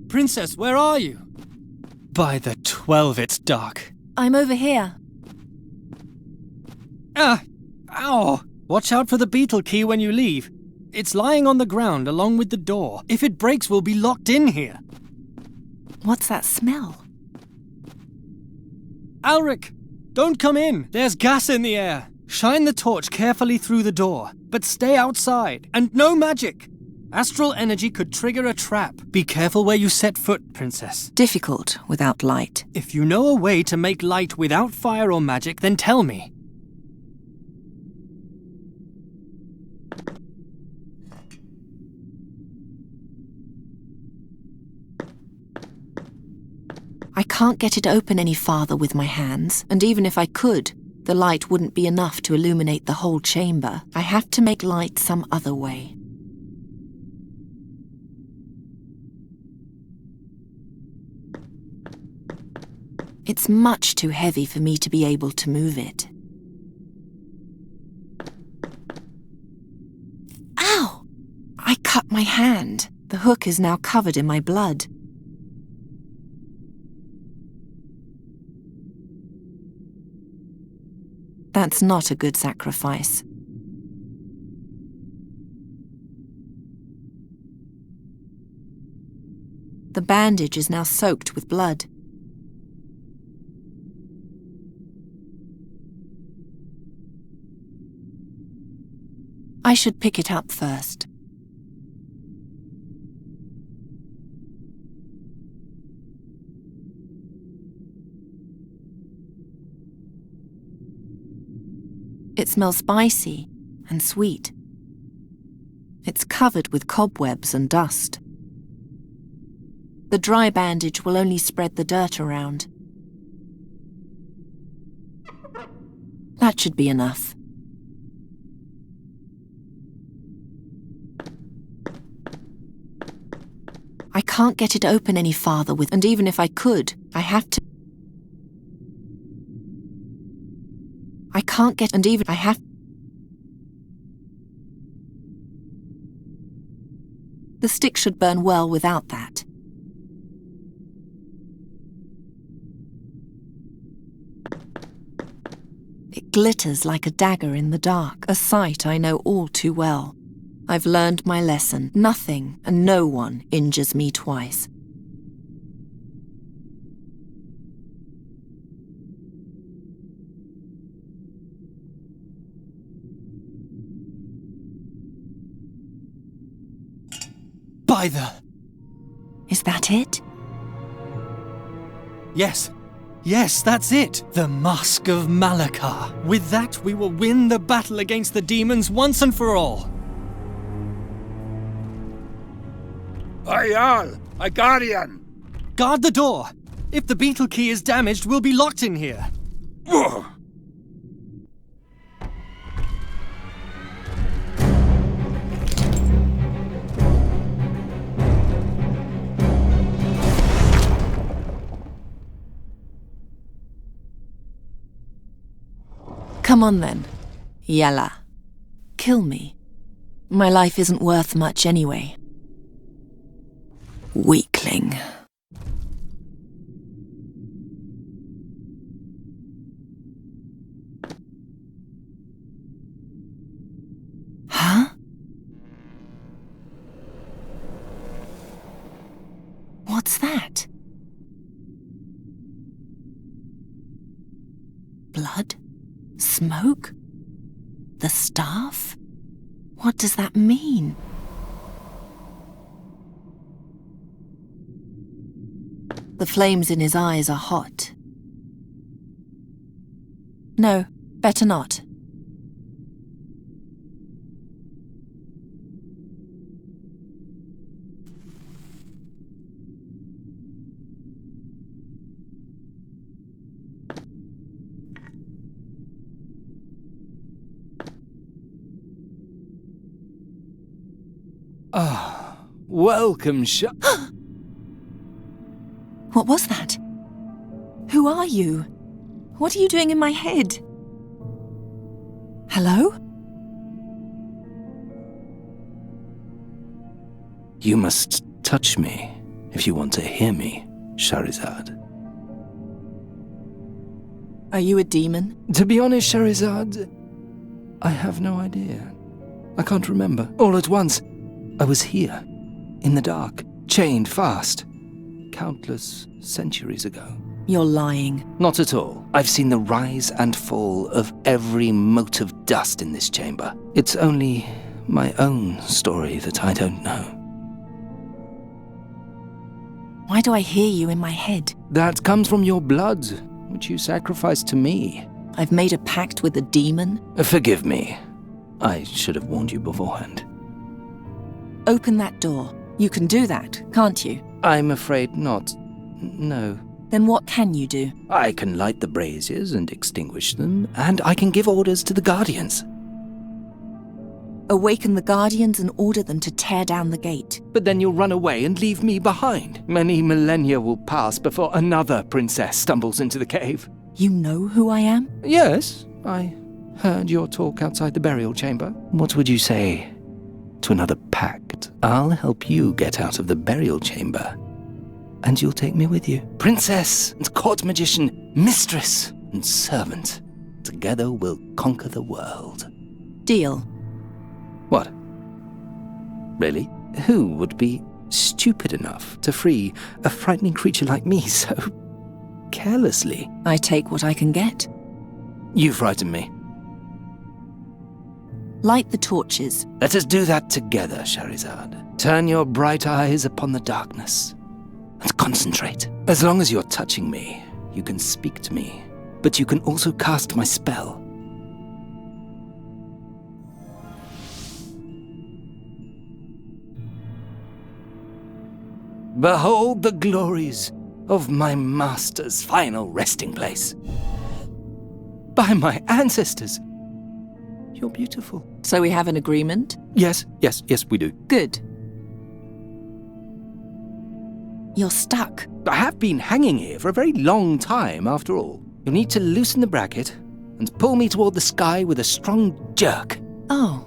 Princess, where are you? By the 12, it's dark. I'm over here. Ah! Ow! Watch out for the beetle key when you leave. It's lying on the ground along with the door. If it breaks, we'll be locked in here. What's that smell? Alric, don't come in. There's gas in the air. Shine the torch carefully through the door, but stay outside. And no magic. Astral energy could trigger a trap. Be careful where you set foot, Princess. Difficult without light. If you know a way to make light without fire or magic, then tell me. I can't get it open any farther with my hands, and even if I could, the light wouldn't be enough to illuminate the whole chamber. I have to make light some other way. It's much too heavy for me to be able to move it. Ow! I cut my hand. The hook is now covered in my blood. That's not a good sacrifice. The bandage is now soaked with blood. I should pick it up first. It smells spicy and sweet. It's covered with cobwebs and dust. The dry bandage will only spread the dirt around. That should be enough. I can't get it open any farther with, and even if I could, I have to. I can't get, and even I have. The stick should burn well without that. It glitters like a dagger in the dark, a sight I know all too well. I've learned my lesson. Nothing and no one injures me twice. By the... Is that it? Yes. Yes, that's it. The Mask of Malakar. With that, we will win the battle against the demons once and for all. Ayal, a guardian! Guard the door. If the beetle key is damaged, we'll be locked in here. Ugh. Come on then. Yalla. Kill me. My life isn't worth much anyway. Weakling. Huh? What's that? Blood? Smoke? The staff? What does that mean? The flames in his eyes are hot. No, better not. Ah, welcome, What was that? Who are you? What are you doing in my head? Hello? You must touch me. if you want to hear me, Shahrazad. Are you a demon? To be honest, Shahrazad, I have no idea. I can't remember. All at once, I was here, in the dark, chained fast, countless centuries ago. You're lying. Not at all. I've seen the rise and fall of every mote of dust in this chamber. It's only my own story that I don't know. Why do I hear you in my head? That comes from your blood, which you sacrificed to me. I've made a pact with a demon? Forgive me. I should have warned you beforehand. Open that door. You can do that, can't you? I'm afraid not. No. Then what can you do? I can light the braziers and extinguish them, and I can give orders to the Guardians. Awaken the Guardians and order them to tear down the gate. But then you'll run away and leave me behind. Many millennia will pass before another princess stumbles into the cave. You know who I am? Yes, I heard your talk outside the burial chamber. What would you say to another pact? I'll help you get out of the burial chamber, and you'll take me with you. Princess and court magician, mistress and servant. Together we'll conquer the world. Deal. What? Really? Who would be stupid enough to free a frightening creature like me so carelessly? I take what I can get. You frighten me. Light the torches. Let us do that together, Shahrazad. Turn your bright eyes upon the darkness and concentrate. As long as you're touching me, you can speak to me, but you can also cast my spell. Behold the glories of my master's final resting place. By my ancestors, you're beautiful. So we have an agreement? Yes, we do. Good. You're stuck. I have been hanging here for a very long time, after all. You'll need to loosen the bracket and pull me toward the sky with a strong jerk. Oh,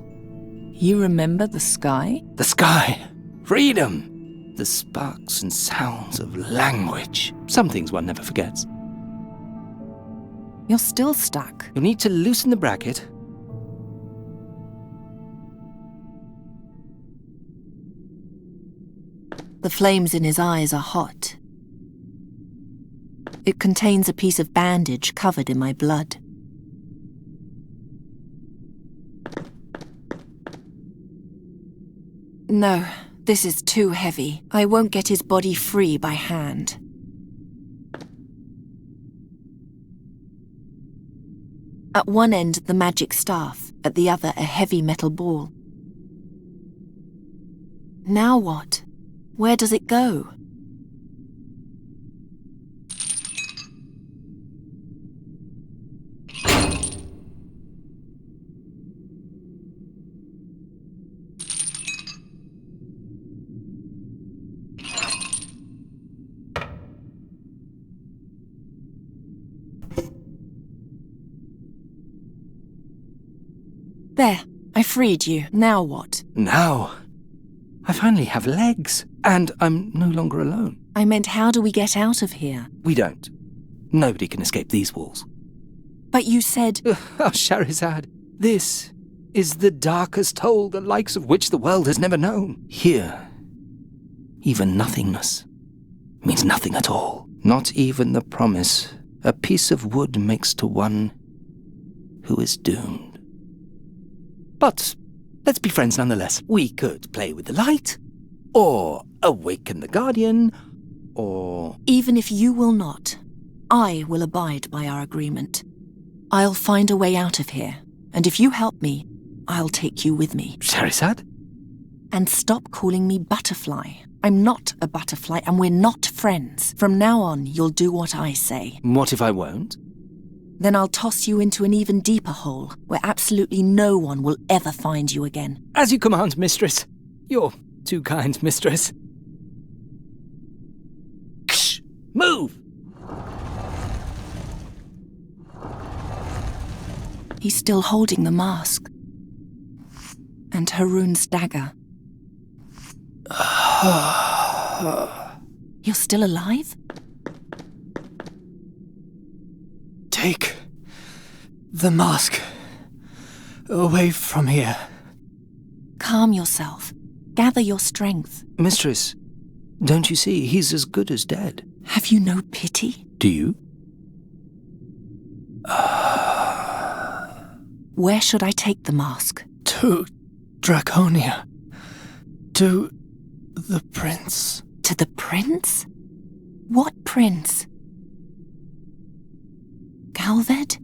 you remember the sky? The sky. Freedom. The sparks and sounds of language. Some things one never forgets. You're still stuck. You'll need to loosen the bracket. The flames in his eyes are hot. It contains a piece of bandage covered in my blood. No, this is too heavy. I won't get his body free by hand. At one end, the magic staff, at the other, a heavy metal ball. Now what? Where does it go? There, I freed you. Now what? Now, I finally have legs, and I'm no longer alone. I meant, how do we get out of here? We don't. Nobody can escape these walls. But you said... Oh, Shahrazad, this is the darkest hole the likes of which the world has never known. Here, even nothingness means nothing at all. Not even the promise a piece of wood makes to one who is doomed. But let's be friends nonetheless. We could play with the light, or awaken the Guardian, or... Even if you will not, I will abide by our agreement. I'll find a way out of here, and if you help me, I'll take you with me. Shahrazad? And stop calling me Butterfly. I'm not a butterfly, and we're not friends. From now on, you'll do what I say. What if I won't? Then I'll toss you into an even deeper hole, where absolutely no one will ever find you again. As you command, mistress. You're too kind, mistress. Ksh! Move! He's still holding the mask. And Haroon's dagger. You're still alive? Take the mask away from here. Calm yourself. Gather your strength. Mistress, don't you see he's as good as dead? Have you no pity? Do you? Where should I take the mask? To Draconia. To the prince. To the prince? What prince? Galved?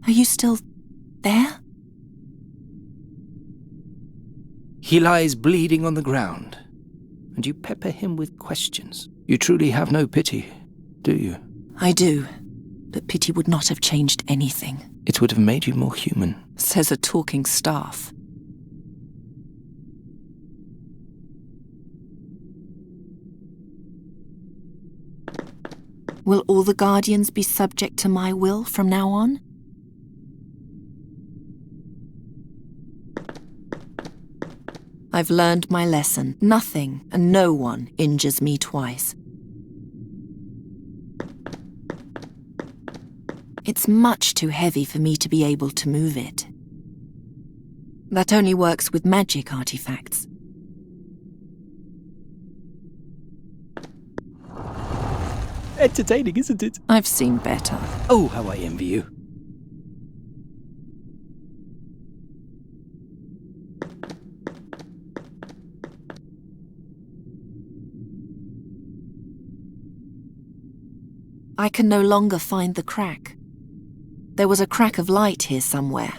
Are you still there? He lies bleeding on the ground, and you pepper him with questions. You truly have no pity, do you? I do, but pity would not have changed anything. It would have made you more human. Says a talking staff. Will all the Guardians be subject to my will from now on? I've learned my lesson. Nothing and no one injures me twice. It's much too heavy for me to be able to move it. That only works with magic artifacts. Entertaining, isn't it? I've seen better. Oh, how I envy you. I can no longer find the crack. There was a crack of light here somewhere.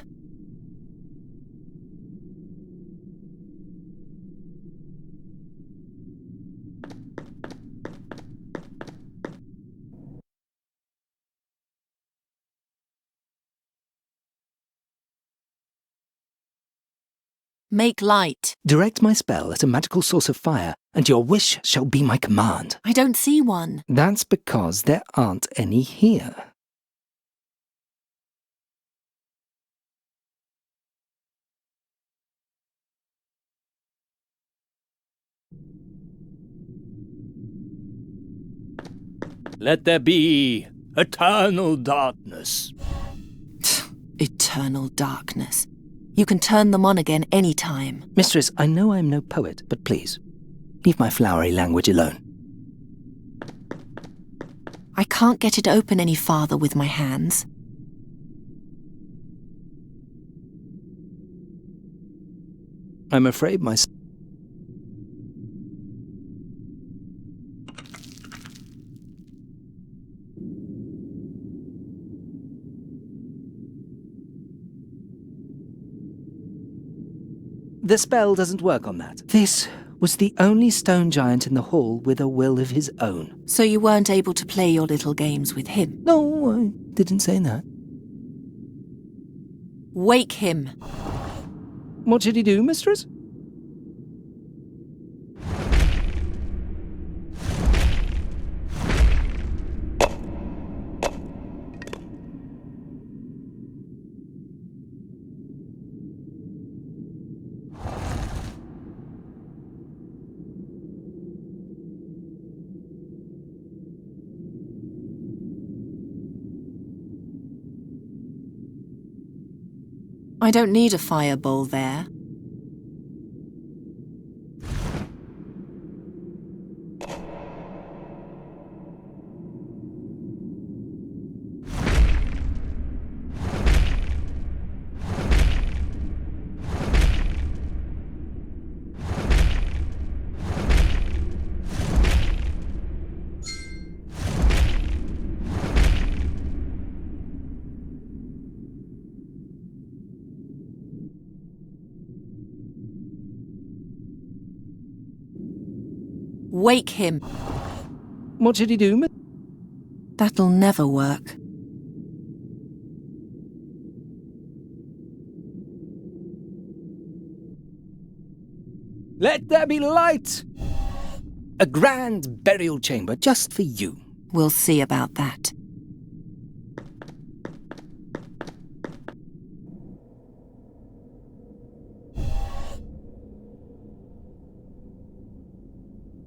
Make light. Direct my spell at a magical source of fire, and your wish shall be my command. I don't see one. That's because there aren't any here. Let there be eternal darkness. Eternal darkness. You can turn them on again any time. Mistress, I know I'm no poet, but please, leave my flowery language alone. I can't get it open any farther with my hands. I'm afraid my... The spell doesn't work on that. This was the only stone giant in the hall with a will of his own. So you weren't able to play your little games with him? No, I didn't say that. Wake him. What should he do, mistress? I don't need a fireball there. Wake him. What should he do? That'll never work. Let there be light! A grand burial chamber just for you. We'll see about that.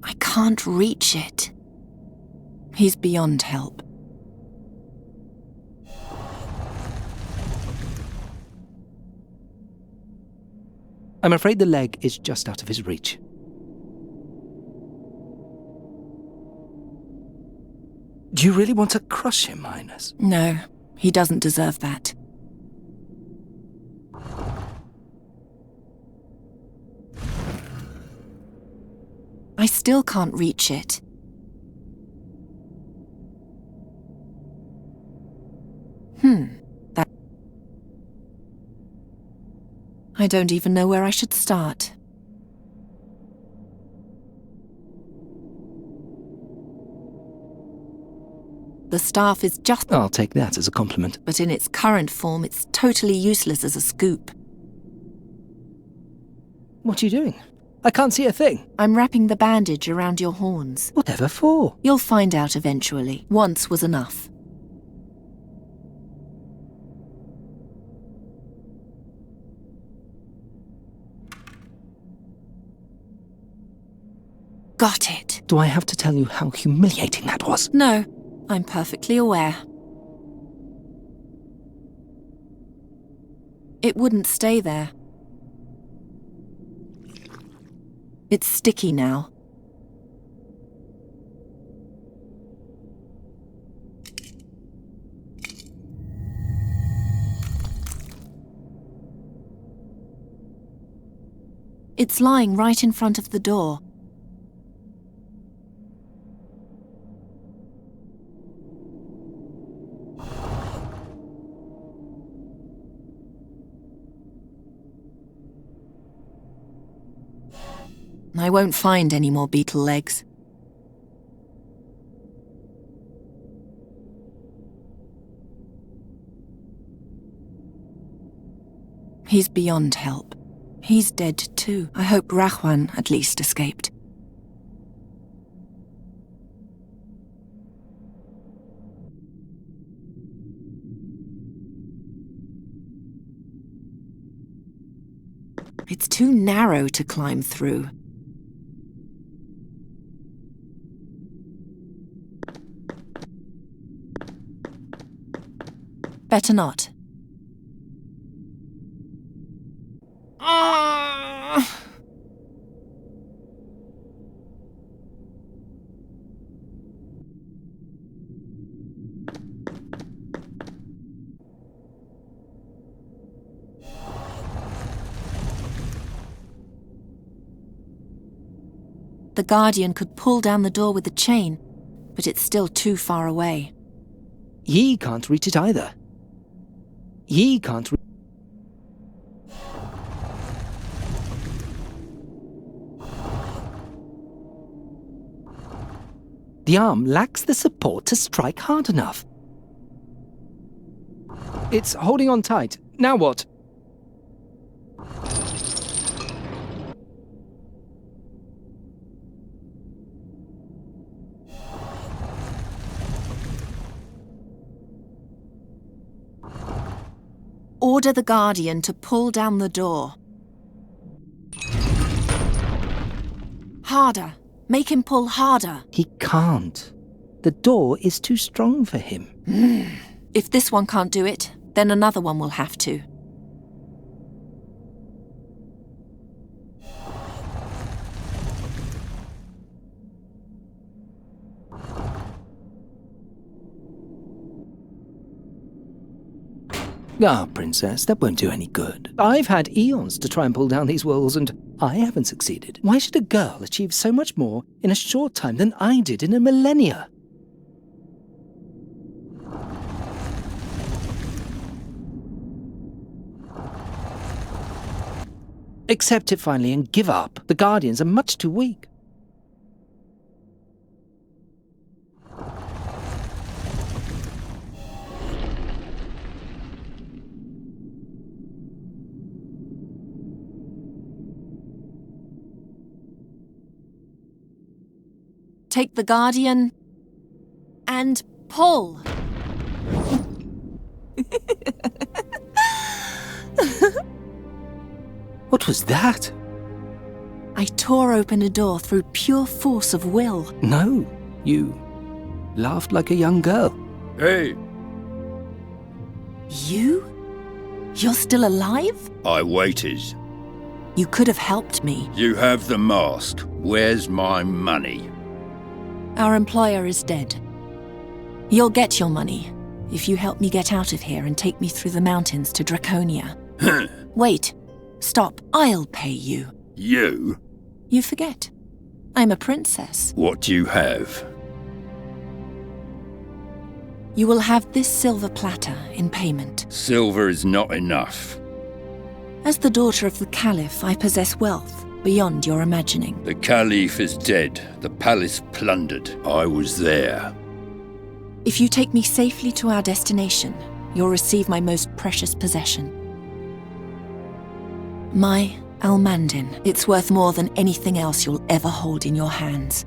I can't reach it. He's beyond help. I'm afraid the leg is just out of his reach. Do you really want to crush him, Highness? No, he doesn't deserve that. I still can't reach it. That... I don't even know where I should start. The staff is just... I'll take that as a compliment. But in its current form, it's totally useless as a scoop. What are you doing? I can't see a thing. I'm wrapping the bandage around your horns. Whatever for? You'll find out eventually. Once was enough. Got it. Do I have to tell you how humiliating that was? No, I'm perfectly aware. It wouldn't stay there. It's sticky now. It's lying right in front of the door. I won't find any more beetle legs. He's beyond help. He's dead too. I hope Rahwan at least escaped. It's too narrow to climb through. Better not. The Guardian could pull down the door with the chain, but it's still too far away. Ye can't reach it either. Ye can't The arm lacks the support to strike hard enough. It's holding on tight. Now what? Order the Guardian to pull down the door. Harder. Make him pull harder. He can't. The door is too strong for him. If this one can't do it, then another one will have to. Ah, Princess, that won't do any good. I've had eons to try and pull down these walls, and I haven't succeeded. Why should a girl achieve so much more in a short time than I did in a millennia? Accept it finally and give up. The Guardians are much too weak. Take the Guardian and pull. What was that? I tore open a door through pure force of will. No, you laughed like a young girl. Hey, You? You're still alive? I waited. You could have helped me. You have the mask. Where's my money? Our employer is dead. You'll get your money if you help me get out of here and take me through the mountains to Draconia. Wait. Stop. I'll pay you. You? You forget. I'm a princess. What do you have? You will have this silver platter in payment. Silver is not enough. As the daughter of the Caliph, I possess wealth beyond your imagining. The Caliph is dead. The palace plundered. I was there. If you take me safely to our destination, you'll receive my most precious possession. My Almandin. It's worth more than anything else you'll ever hold in your hands.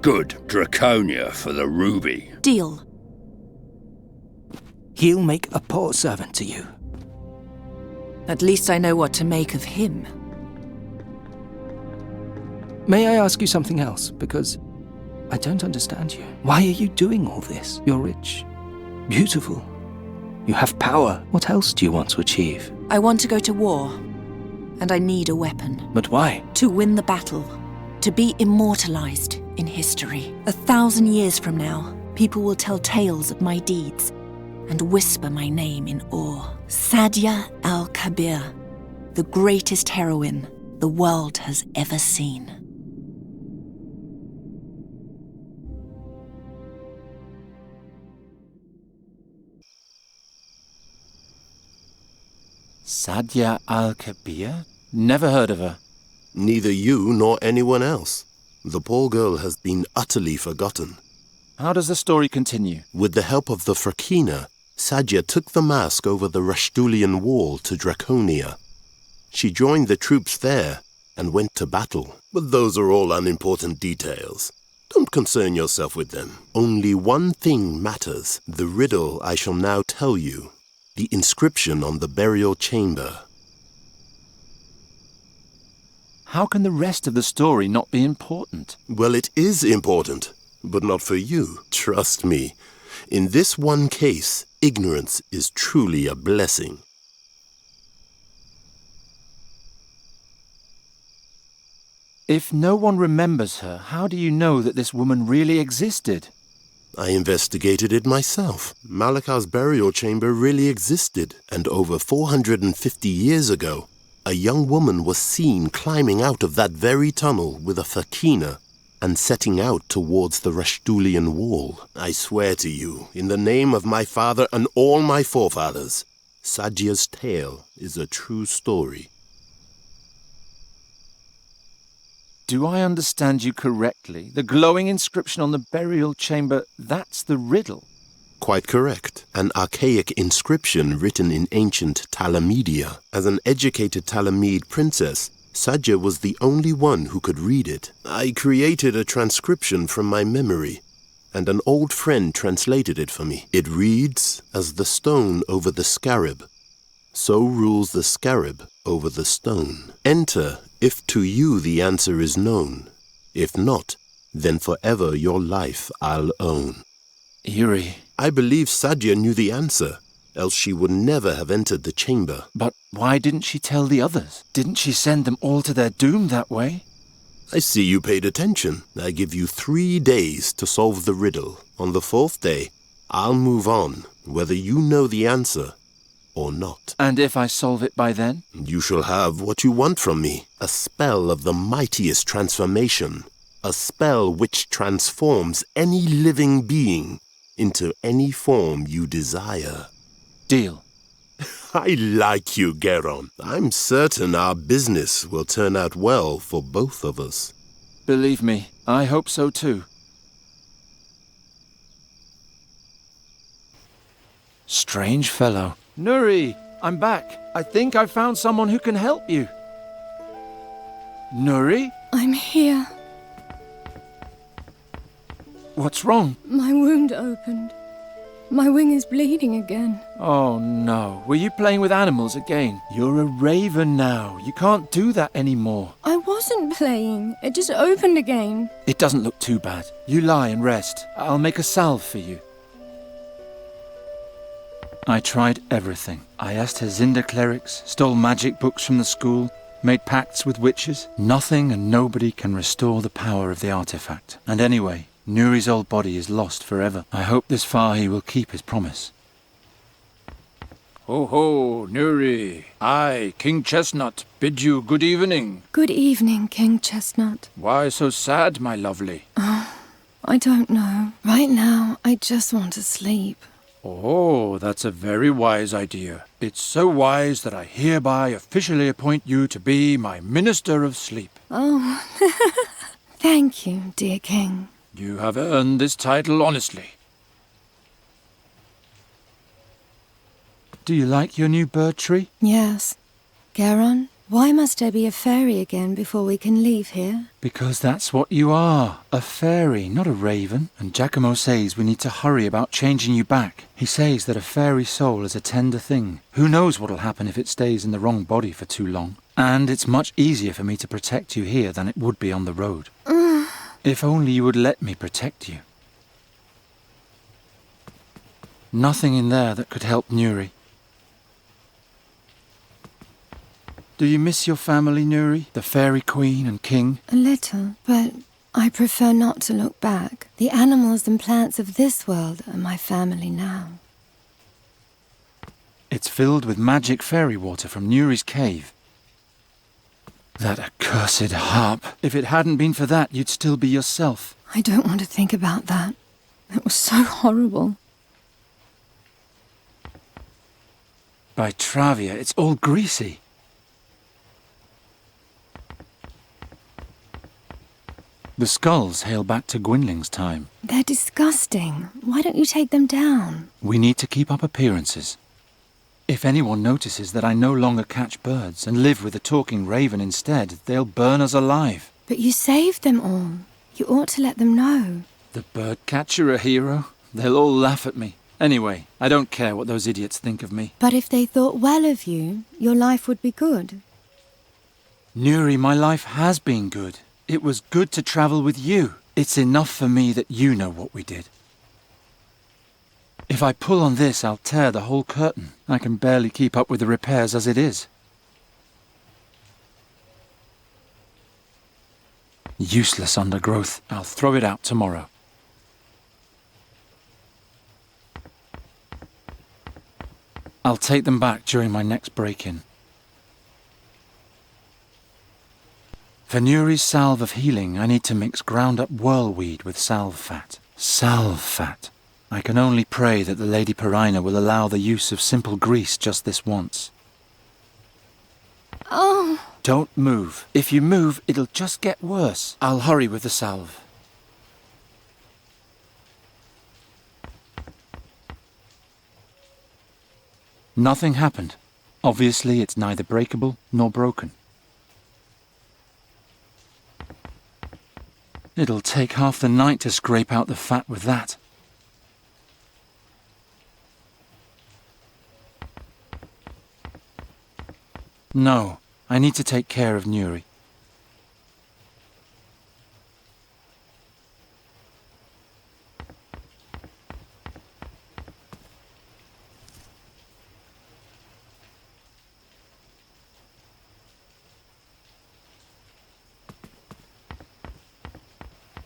Good. Draconia for the ruby. Deal. He'll make a poor servant to you. At least I know what to make of him. May I ask you something else? Because I don't understand you. Why are you doing all this? You're rich, beautiful. You have power. What else do you want to achieve? I want to go to war, and I need a weapon. But why? To win the battle, to be immortalized in history. 1,000 years from now, people will tell tales of my deeds and whisper my name in awe. Sadia al-Kabir, the greatest heroine the world has ever seen. Sadia al-Kabir? Never heard of her. Neither you nor anyone else. The poor girl has been utterly forgotten. How does the story continue? With the help of the Frakina, Sadia took the mask over the Rashtulian wall to Draconia. She joined the troops there and went to battle. But those are all unimportant details. Don't concern yourself with them. Only one thing matters. The riddle I shall now tell you. The inscription on the burial chamber. How can the rest of the story not be important? Well, it is important, but not for you. Trust me. In this one case, ignorance is truly a blessing. If no one remembers her, how do you know that this woman really existed? I investigated it myself. Malakar's burial chamber really existed, and over 450 years ago, a young woman was seen climbing out of that very tunnel with a fakina and setting out towards the Rashtulian wall. I swear to you, in the name of my father and all my forefathers, Sadia's tale is a true story. Do I understand you correctly? The glowing inscription on the burial chamber, that's the riddle? Quite correct. An archaic inscription written in ancient Talamedia. As an educated Talamede princess, Sadia was the only one who could read it. I created a transcription from my memory, and an old friend translated it for me. It reads, as the stone over the scarab, so rules the scarab over the stone. Enter if to you the answer is known. If not, then forever your life I'll own. Eerie. I believe Sadia knew the answer, else she would never have entered the chamber. But why didn't she tell the others? Didn't she send them all to their doom that way? I see you paid attention. I give you 3 days to solve the riddle. On the 4th day, I'll move on, whether you know the answer or not. And if I solve it by then? You shall have what you want from me. A spell of the mightiest transformation. A spell which transforms any living being into any form you desire. Deal. I like you, Geron. I'm certain our business will turn out well for both of us. Believe me, I hope so too. Strange fellow. Nuri, I'm back. I think I found someone who can help you. Nuri? I'm here. What's wrong? My wound opened. My wing is bleeding again. Oh no, were you playing with animals again? You're a raven now. You can't do that anymore. I wasn't playing. It just opened again. It doesn't look too bad. You lie and rest. I'll make a salve for you. I tried everything. I asked Hazinda clerics, stole magic books from the school, made pacts with witches. Nothing and nobody can restore the power of the artifact. And anyway, Nuri's old body is lost forever. I hope this Fahi will keep his promise. Ho ho, Nuri. I, King Chestnut, bid you good evening. Good evening, King Chestnut. Why so sad, my lovely? I don't know. Right now, I just want to sleep. Oh, that's a very wise idea. It's so wise that I hereby officially appoint you to be my Minister of Sleep. Oh, thank you, dear King. You have earned this title honestly. Do you like your new bird tree? Yes. Garon, why must there be a fairy again before we can leave here? Because that's what you are. A fairy, not a raven. And Giacomo says we need to hurry about changing you back. He says that a fairy soul is a tender thing. Who knows what'll happen if it stays in the wrong body for too long. And it's much easier for me to protect you here than it would be on the road. If only you would let me protect you. Nothing in there that could help Nuri. Do you miss your family, Nuri? The fairy queen and king? A little, but I prefer not to look back. The animals and plants of this world are my family now. It's filled with magic fairy water from Nuri's cave. That accursed harp. If it hadn't been for that, you'd still be yourself. I don't want to think about that. It was so horrible. By Travia, it's all greasy. The skulls hail back to Gwynling's time. They're disgusting. Why don't you take them down? We need to keep up appearances. If anyone notices that I no longer catch birds and live with a talking raven instead, they'll burn us alive. But you saved them all. You ought to let them know. The bird catcher a hero? They'll all laugh at me. Anyway, I don't care what those idiots think of me. But if they thought well of you, your life would be good. Nuri, my life has been good. It was good to travel with you. It's enough for me that you know what we did. If I pull on this, I'll tear the whole curtain. I can barely keep up with the repairs as it is. Useless undergrowth. I'll throw it out tomorrow. I'll take them back during my next break-in. For Nuri's salve of healing, I need to mix ground-up whirlweed with salve fat. Salve fat. I can only pray that the Lady Perina will allow the use of simple grease just this once. Oh! Don't move. If you move, it'll just get worse. I'll hurry with the salve. Nothing happened. Obviously, it's neither breakable nor broken. It'll take half the night to scrape out the fat with that. No, I need to take care of Nuri.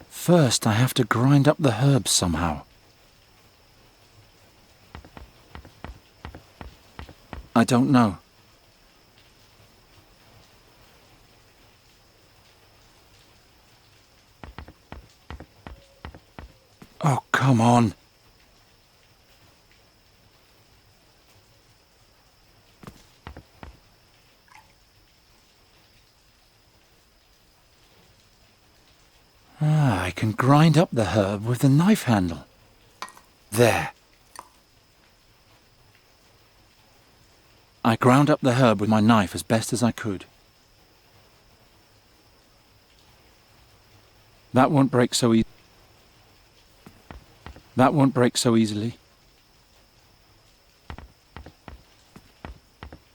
First, I have to grind up the herbs somehow. I don't know. Oh, come on. I can grind up the herb with the knife handle. There. I ground up the herb with my knife as best as I could. That won't break so easily.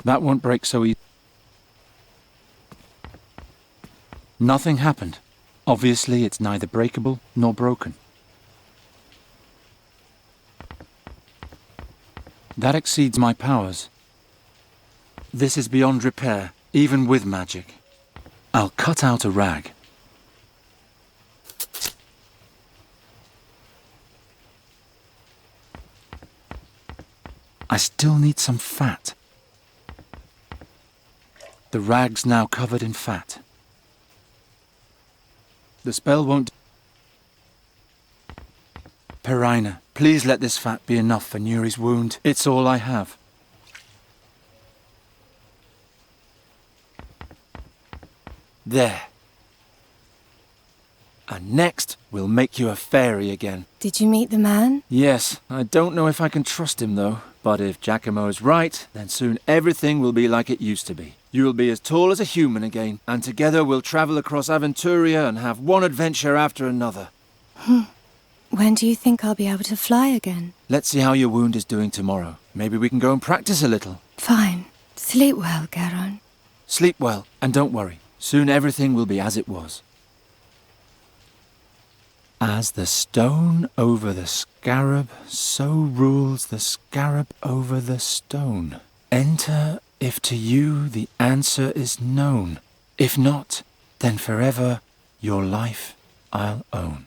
That won't break so easy. Nothing happened. Obviously, it's neither breakable nor broken. That exceeds my powers. This is beyond repair, even with magic. I'll cut out a rag. I still need some fat. The rag's now covered in fat. The spell won't... Perina, please let this fat be enough for Nuri's wound. It's all I have. There. And next, we'll make you a fairy again. Did you meet the man? Yes, I don't know if I can trust him though. But if Giacomo's right, then soon everything will be like it used to be. You'll be as tall as a human again, and together we'll travel across Aventuria and have one adventure after another. When do you think I'll be able to fly again? Let's see how your wound is doing tomorrow. Maybe we can go and practice a little. Fine. Sleep well, Garon. Sleep well, and don't worry. Soon everything will be as it was. As the stone over the scarab, so rules the scarab over the stone. Enter if to you the answer is known. If not, then forever your life I'll own.